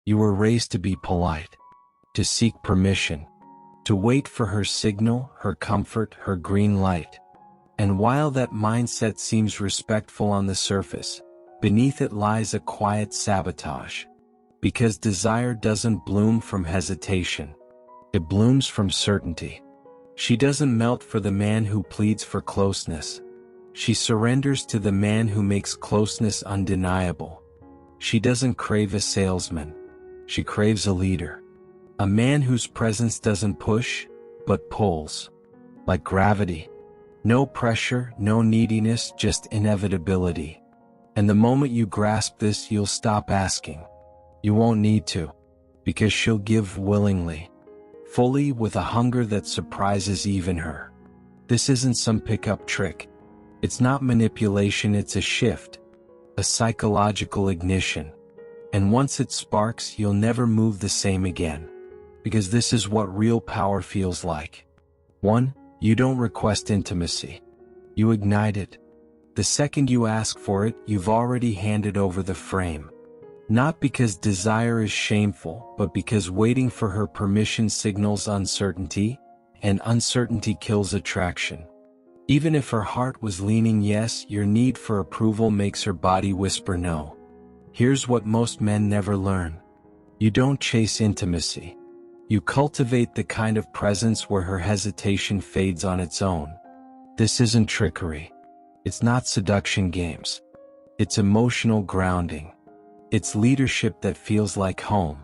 You were raised to be polite, to seek permission, to wait for her signal, her comfort, her green light. And while that mindset seems respectful on the surface, beneath it lies a quiet sabotage. Because desire doesn't bloom from hesitation. It blooms from certainty. She doesn't melt for the man who pleads for closeness. She surrenders to the man who makes closeness undeniable. She doesn't crave a salesman. She craves a leader. A man whose presence doesn't push, but pulls. Like gravity. No pressure, no neediness, just inevitability. And the moment you grasp this, you'll stop asking. You won't need to. Because she'll give willingly. Fully, with a hunger that surprises even her. This isn't some pickup trick. It's not manipulation, it's a shift. A psychological ignition. And once it sparks, you'll never move the same again. Because this is what real power feels like. 1. You don't request intimacy. You ignite it. The second you ask for it, you've already handed over the frame. Not because desire is shameful, but because waiting for her permission signals uncertainty, and uncertainty kills attraction. Even if her heart was leaning yes, your need for approval makes her body whisper no. Here's what most men never learn. You don't chase intimacy. You cultivate the kind of presence where her hesitation fades on its own. This isn't trickery. It's not seduction games. It's emotional grounding. It's leadership that feels like home.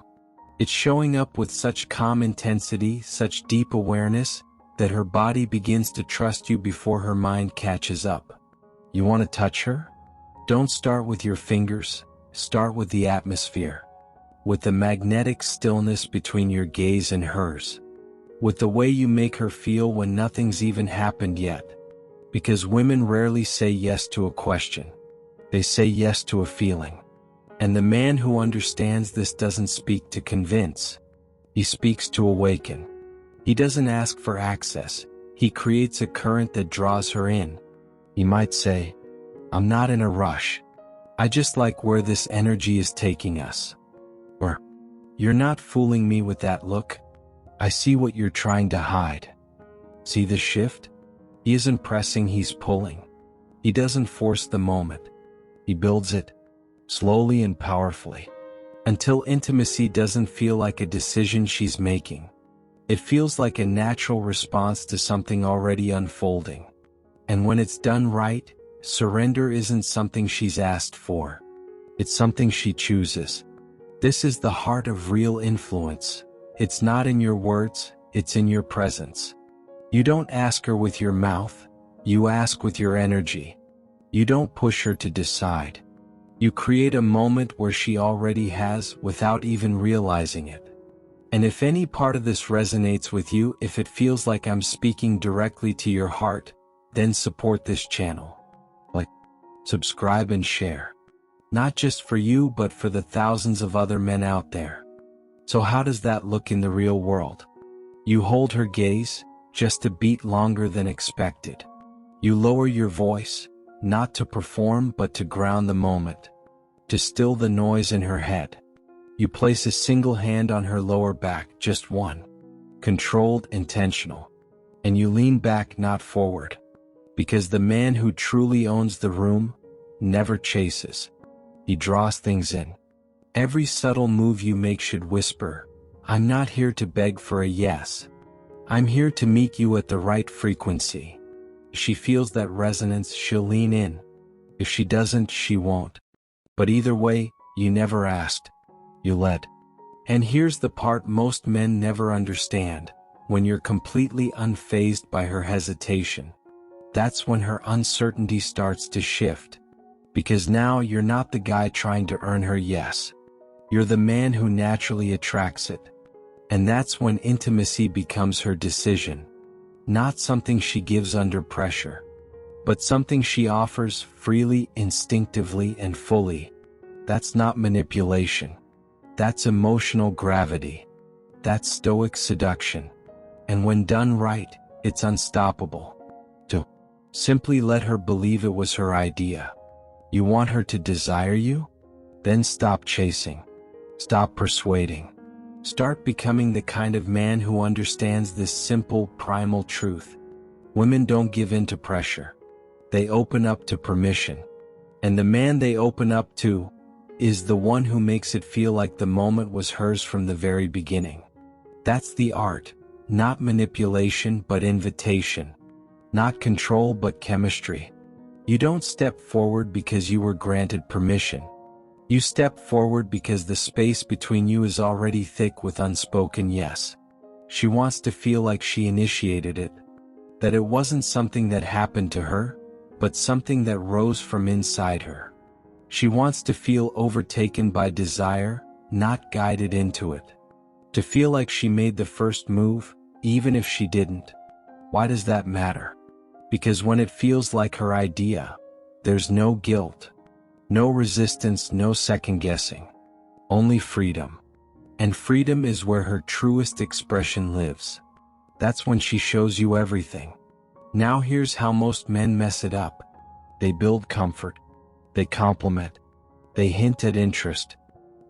It's showing up with such calm intensity, such deep awareness, that her body begins to trust you before her mind catches up. You want to touch her? Don't start with your fingers, start with the atmosphere. With the magnetic stillness between your gaze and hers. With the way you make her feel when nothing's even happened yet. Because women rarely say yes to a question. They say yes to a feeling. And the man who understands this doesn't speak to convince. He speaks to awaken. He doesn't ask for access. He creates a current that draws her in. He might say, I'm not in a rush. I just like where this energy is taking us. Or, you're not fooling me with that look. I see what you're trying to hide. See the shift? He isn't pressing, he's pulling. He doesn't force the moment. He builds it. Slowly and powerfully. Until intimacy doesn't feel like a decision she's making. It feels like a natural response to something already unfolding. And when it's done right, surrender isn't something she's asked for. It's something she chooses. This is the heart of real influence. It's not in your words, it's in your presence. You don't ask her with your mouth, you ask with your energy. You don't push her to decide. You create a moment where she already has without even realizing it. And if any part of this resonates with you, if it feels like I'm speaking directly to your heart, then support this channel. Like, subscribe and share. Not just for you, but for the thousands of other men out there. So how does that look in the real world? You hold her gaze, just a beat longer than expected. You lower your voice, not to perform but to ground the moment. To still the noise in her head. You place a single hand on her lower back, just one. Controlled, intentional. And you lean back, not forward. Because the man who truly owns the room never chases. He draws things in. Every subtle move you make should whisper, I'm not here to beg for a yes. I'm here to meet you at the right frequency. If she feels that resonance, she'll lean in. If she doesn't, she won't. But either way, you never asked. You led. And here's the part most men never understand. When you're completely unfazed by her hesitation, that's when her uncertainty starts to shift. Because now you're not the guy trying to earn her yes. You're the man who naturally attracts it. And that's when intimacy becomes her decision. Not something she gives under pressure. But something she offers freely, instinctively, and fully. That's not manipulation. That's emotional gravity. That's Stoic seduction. And when done right, it's unstoppable. To simply let her believe it was her idea. You want her to desire you? Then stop chasing. Stop persuading. Start becoming the kind of man who understands this simple, primal truth. Women don't give in to pressure. They open up to permission. And the man they open up to is the one who makes it feel like the moment was hers from the very beginning. That's the art. Not manipulation but invitation. Not control but chemistry. You don't step forward because you were granted permission. You step forward because the space between you is already thick with unspoken yes. She wants to feel like she initiated it. That it wasn't something that happened to her, but something that rose from inside her. She wants to feel overtaken by desire, not guided into it. To feel like she made the first move, even if she didn't. Why does that matter? Because when it feels like her idea, there's no guilt. No resistance, no second guessing. Only freedom. And freedom is where her truest expression lives. That's when she shows you everything. Now here's how most men mess it up. They build comfort. They compliment. They hint at interest.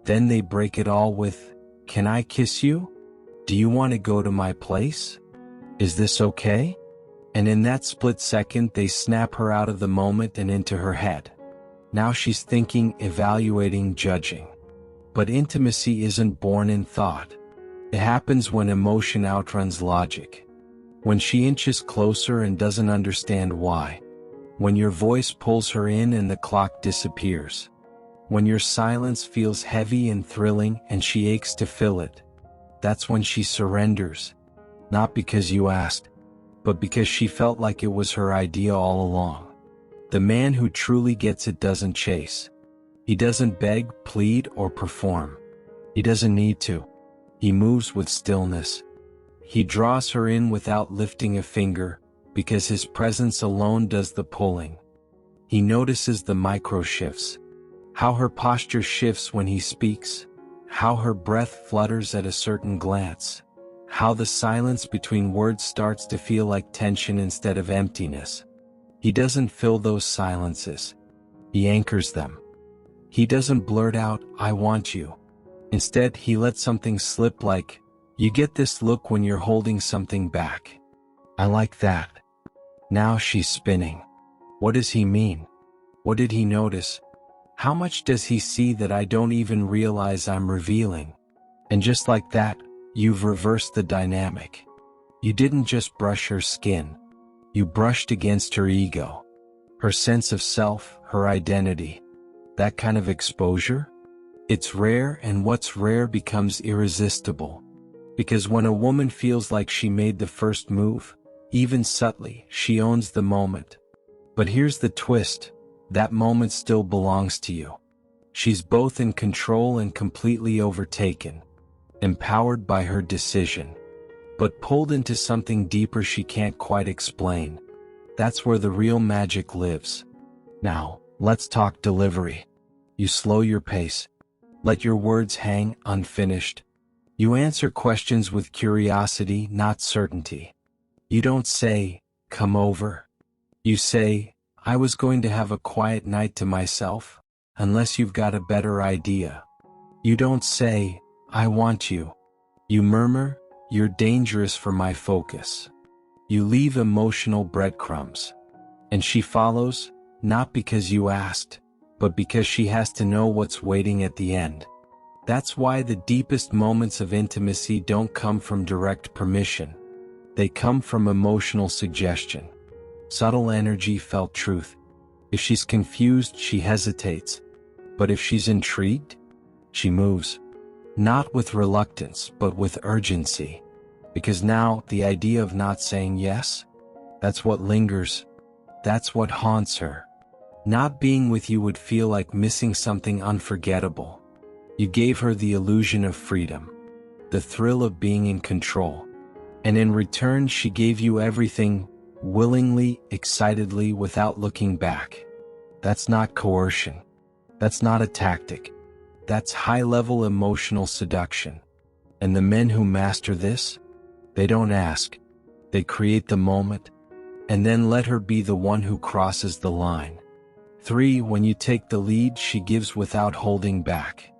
Then they break it all with, "Can I kiss you? Do you want to go to my place? Is this okay?" And in that split second they snap her out of the moment and into her head. Now she's thinking, evaluating, judging. But intimacy isn't born in thought. It happens when emotion outruns logic. When she inches closer and doesn't understand why. When your voice pulls her in and the clock disappears. When your silence feels heavy and thrilling and she aches to fill it. That's when she surrenders. Not because you asked, but because she felt like it was her idea all along. The man who truly gets it doesn't chase. He doesn't beg, plead, or perform. He doesn't need to. He moves with stillness. He draws her in without lifting a finger, because his presence alone does the pulling. He notices the micro shifts. How her posture shifts when he speaks. How her breath flutters at a certain glance. How the silence between words starts to feel like tension instead of emptiness. He doesn't fill those silences. He anchors them. He doesn't blurt out, "I want you." Instead, he lets something slip like, "You get this look when you're holding something back. I like that." Now she's spinning. What does he mean? What did he notice? How much does he see that I don't even realize I'm revealing? And just like that, you've reversed the dynamic. You didn't just brush her skin. You brushed against her ego, her sense of self, her identity. That kind of exposure? It's rare, and what's rare becomes irresistible. Because when a woman feels like she made the first move, even subtly, she owns the moment. But here's the twist, that moment still belongs to you. She's both in control and completely overtaken, empowered by her decision. But pulled into something deeper she can't quite explain. That's where the real magic lives. Now, let's talk delivery. You slow your pace. Let your words hang unfinished. You answer questions with curiosity, not certainty. You don't say, "Come over." You say, "I was going to have a quiet night to myself, unless you've got a better idea." You don't say, "I want you." You murmur, "You're dangerous for my focus." You leave emotional breadcrumbs. And she follows, not because you asked, but because she has to know what's waiting at the end. That's why the deepest moments of intimacy don't come from direct permission. They come from emotional suggestion. Subtle energy, felt truth. If she's confused, she hesitates. But if she's intrigued, she moves. Not with reluctance, but with urgency. Because now, the idea of not saying yes, that's what lingers. That's what haunts her. Not being with you would feel like missing something unforgettable. You gave her the illusion of freedom, the thrill of being in control. And in return, she gave you everything, willingly, excitedly, without looking back. That's not coercion. That's not a tactic. That's high-level emotional seduction. And the men who master this, they don't ask. They create the moment, and then let her be the one who crosses the line. 3. When you take the lead, she gives without holding back.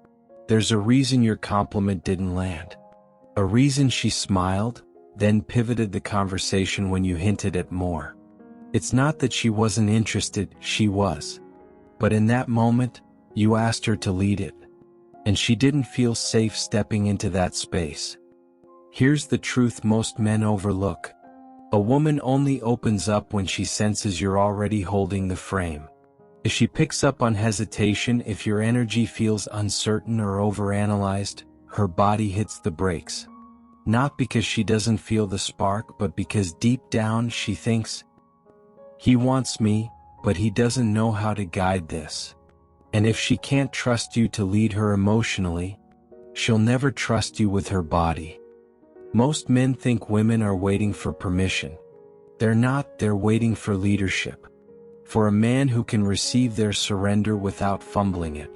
There's a reason your compliment didn't land. A reason she smiled, then pivoted the conversation when you hinted at more. It's not that she wasn't interested, she was. But in that moment, you asked her to lead it. And she didn't feel safe stepping into that space. Here's the truth most men overlook. A woman only opens up when she senses you're already holding the frame. If she picks up on hesitation, if your energy feels uncertain or overanalyzed, her body hits the brakes. Not because she doesn't feel the spark, but because deep down she thinks, he wants me, but he doesn't know how to guide this. And if she can't trust you to lead her emotionally, she'll never trust you with her body. Most men think women are waiting for permission. They're not, they're waiting for leadership. For a man who can receive their surrender without fumbling it.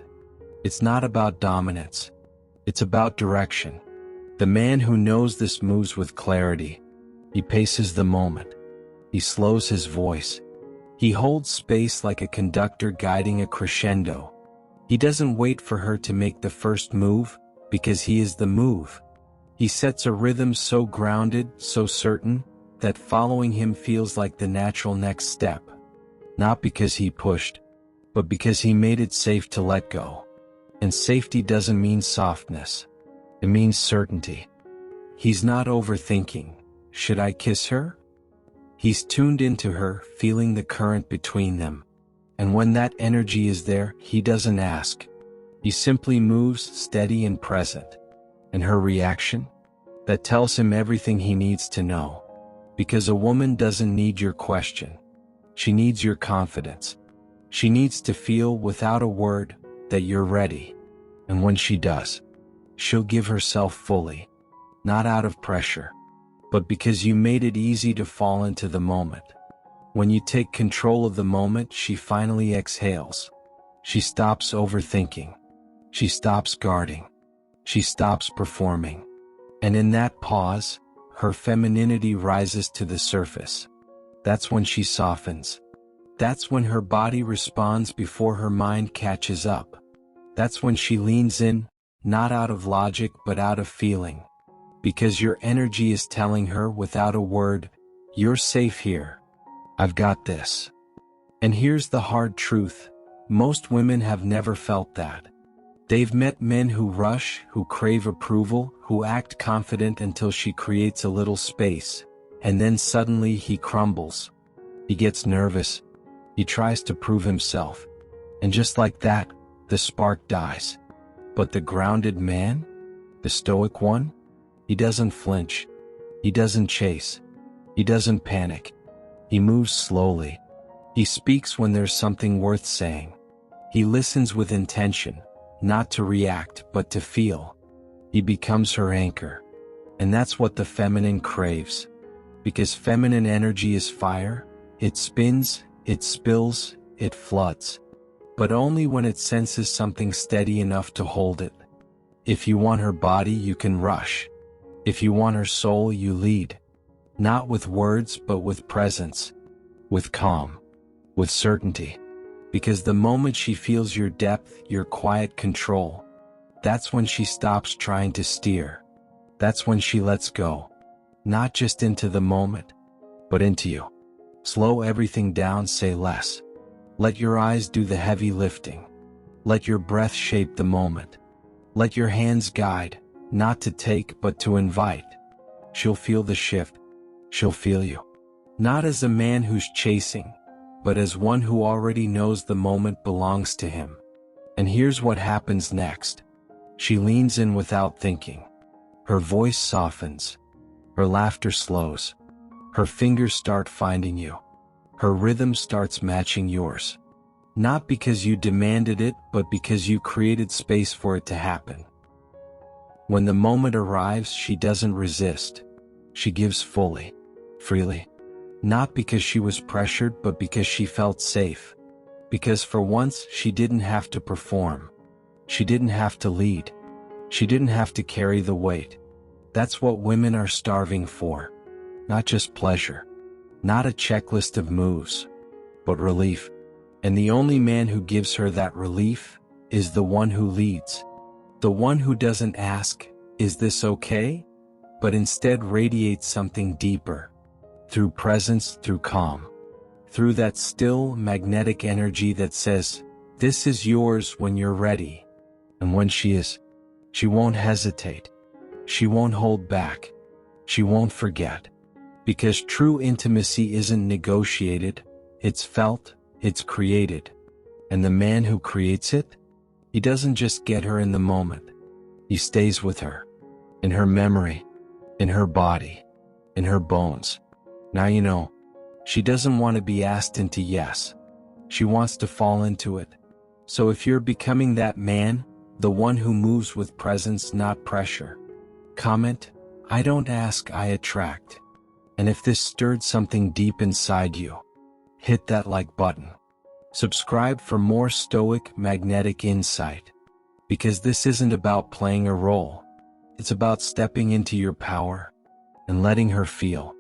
It's not about dominance. It's about direction. The man who knows this moves with clarity. He paces the moment. He slows his voice. He holds space like a conductor guiding a crescendo. He doesn't wait for her to make the first move, because he is the move. He sets a rhythm so grounded, so certain, that following him feels like the natural next step. Not because he pushed, but because he made it safe to let go. And safety doesn't mean softness. It means certainty. He's not overthinking, should I kiss her? He's tuned into her, feeling the current between them. And when that energy is there, he doesn't ask. He simply moves, steady and present. And her reaction? That tells him everything he needs to know. Because a woman doesn't need your question. She needs your confidence. She needs to feel, without a word, that you're ready. And when she does, she'll give herself fully. Not out of pressure, but because you made it easy to fall into the moment. When you take control of the moment, she finally exhales. She stops overthinking. She stops guarding. She stops performing. And in that pause, her femininity rises to the surface. That's when she softens. That's when her body responds before her mind catches up. That's when she leans in, not out of logic but out of feeling. Because your energy is telling her without a word, you're safe here. I've got this. And here's the hard truth. Most women have never felt that. They've met men who rush, who crave approval, who act confident until she creates a little space. And then suddenly he crumbles. He gets nervous. He tries to prove himself. And just like that, the spark dies. But the grounded man? The stoic one? He doesn't flinch. He doesn't chase. He doesn't panic. He moves slowly. He speaks when there's something worth saying. He listens with intention, not to react but to feel. He becomes her anchor. And that's what the feminine craves. Because feminine energy is fire. It spins, it spills, it floods. But only when it senses something steady enough to hold it. If you want her body, you can rush. If you want her soul, you lead. Not with words, but with presence. With calm. With certainty. Because the moment she feels your depth, your quiet control, that's when she stops trying to steer. That's when she lets go. Not just into the moment, but into you. Slow everything down, say less. Let your eyes do the heavy lifting. Let your breath shape the moment. Let your hands guide, not to take but to invite. She'll feel the shift. She'll feel you. Not as a man who's chasing, but as one who already knows the moment belongs to him. And here's what happens next. She leans in without thinking. Her voice softens. Her laughter slows. Her fingers start finding you. Her rhythm starts matching yours. Not because you demanded it, but because you created space for it to happen. When the moment arrives, she doesn't resist. She gives fully, freely. Not because she was pressured, but because she felt safe. Because for once, she didn't have to perform. She didn't have to lead. She didn't have to carry the weight. That's what women are starving for. Not just pleasure. Not a checklist of moves. But relief. And the only man who gives her that relief is the one who leads. The one who doesn't ask, "Is this okay?" but instead radiates something deeper. Through presence, through calm. Through that still, magnetic energy that says, "This is yours when you're ready." And when she is, she won't hesitate. She won't hold back. She won't forget. Because true intimacy isn't negotiated, it's felt, it's created. And the man who creates it, he doesn't just get her in the moment. He stays with her. In her memory, in her body, in her bones. Now you know, she doesn't want to be asked into yes. She wants to fall into it. So if you're becoming that man, the one who moves with presence, not pressure, comment, "I don't ask, I attract." And if this stirred something deep inside you, hit that like button. Subscribe for more Stoic magnetic insight. Because this isn't about playing a role. It's about stepping into your power and letting her feel